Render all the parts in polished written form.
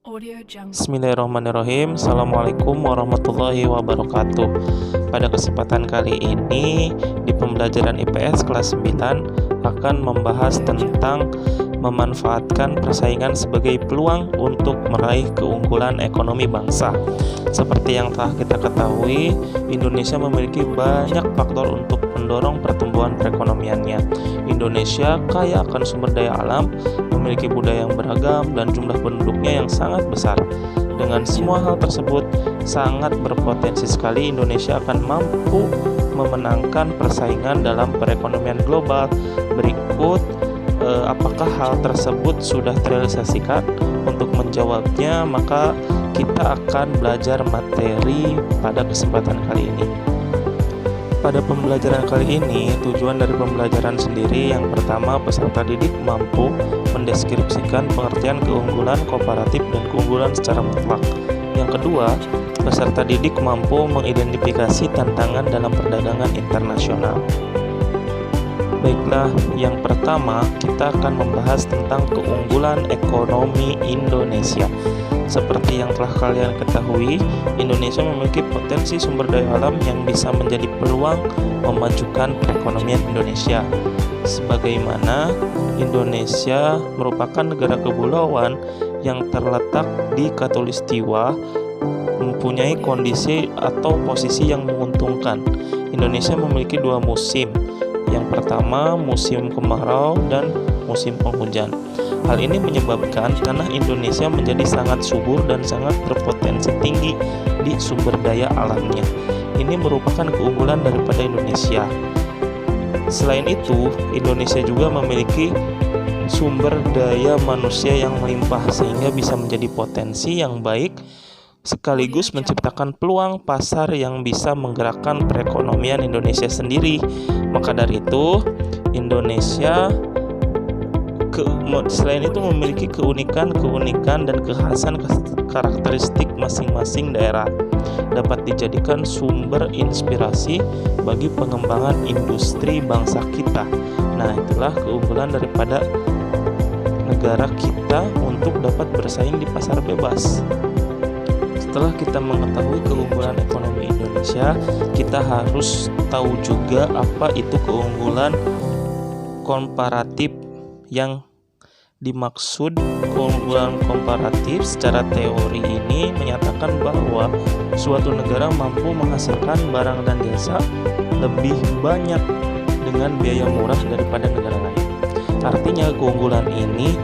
Bismillahirrahmanirrahim. Assalamualaikum warahmatullahi wabarakatuh. Pada kesempatan kali ini di pembelajaran IPS kelas 9 akan membahas tentang memanfaatkan persaingan sebagai peluang untuk meraih keunggulan ekonomi bangsa. Seperti yang telah kita ketahui, Indonesia memiliki banyak faktor untuk mendorong pertumbuhan perekonomiannya. Indonesia kaya akan sumber daya alam, memiliki budaya yang beragam, dan jumlah penduduknya yang sangat besar. Dengan semua hal tersebut, sangat berpotensi sekali Indonesia akan mampu memenangkan persaingan dalam perekonomian global. Berikut, apakah hal tersebut sudah terrealisasikan? Untuk menjawabnya, maka kita akan belajar materi pada kesempatan kali ini. Pada pembelajaran kali ini, tujuan dari pembelajaran sendiri yang pertama, peserta didik mampu mendeskripsikan pengertian keunggulan komparatif dan keunggulan secara mutlak. Yang kedua, peserta didik mampu mengidentifikasi tantangan dalam perdagangan internasional. Baiklah, yang pertama kita akan membahas tentang keunggulan ekonomi Indonesia. Seperti yang telah kalian ketahui, Indonesia memiliki potensi sumber daya alam yang bisa menjadi peluang memajukan perekonomian Indonesia. Sebagaimana Indonesia merupakan negara kepulauan yang terletak di Khatulistiwa, mempunyai kondisi atau posisi yang menguntungkan. Indonesia memiliki dua musim. Yang pertama, musim kemarau dan musim penghujan. Hal ini menyebabkan tanah Indonesia menjadi sangat subur dan sangat berpotensi tinggi di sumber daya alamnya. Ini merupakan keunggulan daripada Indonesia. Selain itu, Indonesia juga memiliki sumber daya manusia yang melimpah sehingga bisa menjadi potensi yang baik sekaligus menciptakan peluang pasar yang bisa menggerakkan perekonomian Indonesia sendiri. Maka dari itu, Indonesia selain itu memiliki keunikan dan kekhasan karakteristik masing-masing daerah, dapat dijadikan sumber inspirasi bagi pengembangan industri bangsa kita. Nah, itulah keunggulan daripada negara kita untuk dapat bersaing di pasar bebas. Setelah kita mengetahui keunggulan ekonomi Indonesia, kita harus tahu juga apa itu keunggulan komparatif. Yang dimaksud keunggulan komparatif secara teori ini menyatakan bahwa suatu negara mampu menghasilkan barang dan jasa lebih banyak dengan biaya murah daripada negara lain. Artinya keunggulan ini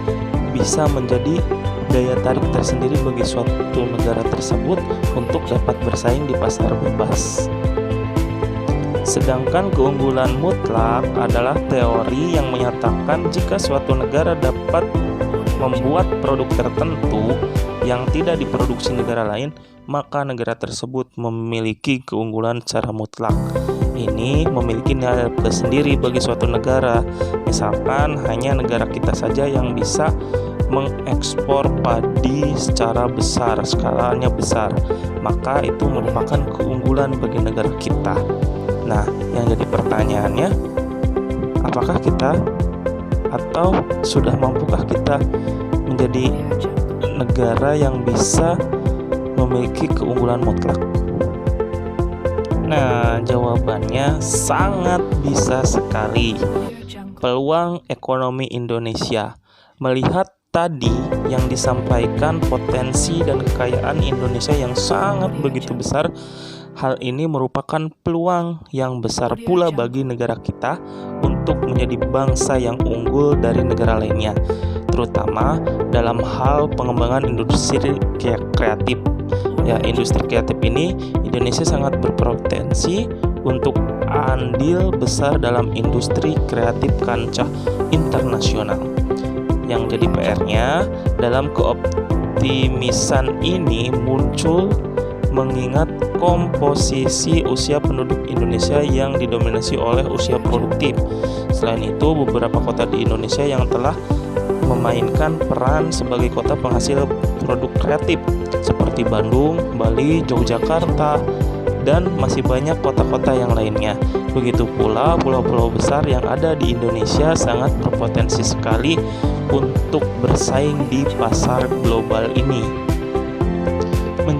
bisa menjadi daya tarik tersendiri bagi suatu negara tersebut untuk dapat bersaing di pasar bebas. Sedangkan keunggulan mutlak adalah teori yang menyatakan jika suatu negara dapat membuat produk tertentu yang tidak diproduksi negara lain, maka negara tersebut memiliki keunggulan secara mutlak. Ini memiliki nilai plus sendiri bagi suatu negara. Misalkan hanya negara kita saja yang bisa mengekspor padi secara besar, skalanya besar, maka itu merupakan keunggulan bagi negara kita. Nah, yang jadi pertanyaannya, apakah kita atau sudah mampukah kita menjadi negara yang bisa memiliki keunggulan mutlak? Nah, jawabannya sangat bisa sekali. Peluang ekonomi Indonesia. Melihat tadi yang disampaikan potensi dan kekayaan Indonesia yang sangat begitu besar, hal ini merupakan peluang yang besar pula bagi negara kita untuk menjadi bangsa yang unggul dari negara lainnya, terutama dalam hal pengembangan industri kreatif. Ya, industri kreatif ini Indonesia sangat berpotensi untuk andil besar dalam industri kreatif kancah internasional. Yang jadi PR-nya dalam keoptimisan ini muncul mengingat komposisi usia penduduk Indonesia yang didominasi oleh usia produktif. Selain itu, beberapa kota di Indonesia yang telah memainkan peran sebagai kota penghasil produk kreatif seperti Bandung, Bali, Yogyakarta, dan masih banyak kota-kota yang lainnya. Begitu pula pulau-pulau besar yang ada di Indonesia sangat berpotensi sekali untuk bersaing di pasar global ini.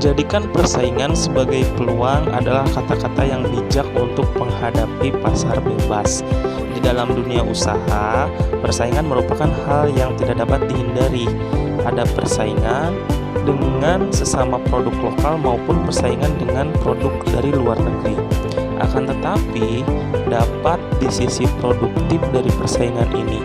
Menjadikan persaingan sebagai peluang adalah kata-kata yang bijak untuk menghadapi pasar bebas. Di dalam dunia usaha, persaingan merupakan hal yang tidak dapat dihindari. Ada persaingan dengan sesama produk lokal maupun persaingan dengan produk dari luar negeri. Akan tetapi, dapat di sisi produktif dari persaingan ini.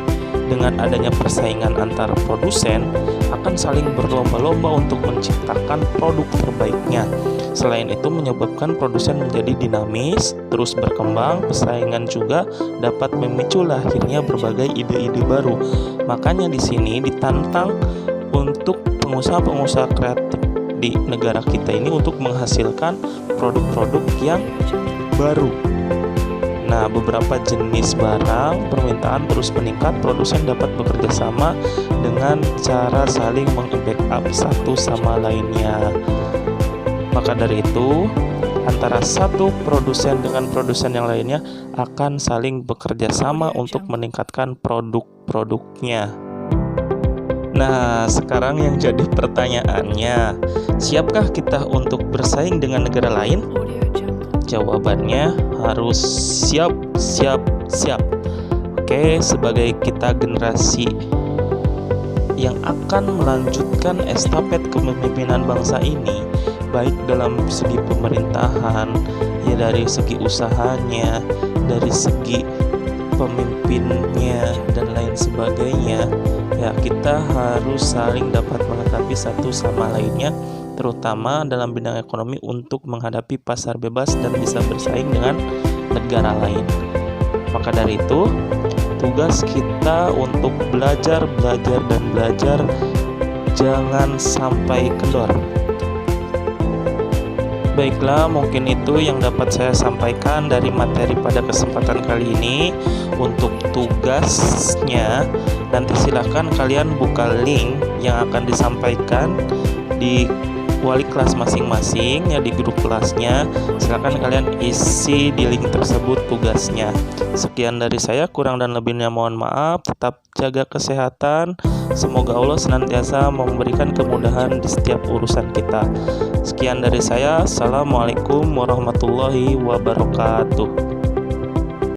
Dengan adanya persaingan antar produsen, akan saling berlomba-lomba untuk menciptakan produk terbaiknya. Selain itu menyebabkan produsen menjadi dinamis, terus berkembang. Persaingan juga dapat memicu lahirnya berbagai ide-ide baru. Makanya di sini ditantang untuk pengusaha-pengusaha kreatif di negara kita ini untuk menghasilkan produk-produk yang baru. Nah, beberapa jenis barang permintaan terus meningkat, produsen dapat bekerja sama dengan cara saling meng-backup satu sama lainnya. Maka dari itu, antara satu produsen dengan produsen yang lainnya akan saling bekerja sama untuk meningkatkan produk-produknya. Nah, sekarang yang jadi pertanyaannya, siapkah kita untuk bersaing dengan negara lain? Jawabannya harus siap. Oke, sebagai kita generasi yang akan melanjutkan estafet kepemimpinan bangsa ini, baik dalam segi pemerintahan, ya dari segi usahanya, dari segi pemimpinnya dan lain sebagainya, ya kita harus saling dapat melengkapi satu sama lainnya, terutama dalam bidang ekonomi untuk menghadapi pasar bebas dan bisa bersaing dengan negara lain. Maka dari itu, tugas kita untuk belajar, jangan sampai kendor. Baiklah, mungkin itu yang dapat saya sampaikan dari materi pada kesempatan kali ini. Untuk tugasnya, nanti silahkan kalian buka link yang akan disampaikan di wali kelas masing-masing ya, di grup kelasnya. Silakan kalian isi di link tersebut tugasnya. Sekian dari saya, kurang dan lebihnya mohon maaf. Tetap jaga kesehatan. Semoga Allah senantiasa memberikan kemudahan di setiap urusan kita. Sekian dari saya. Assalamualaikum warahmatullahi wabarakatuh.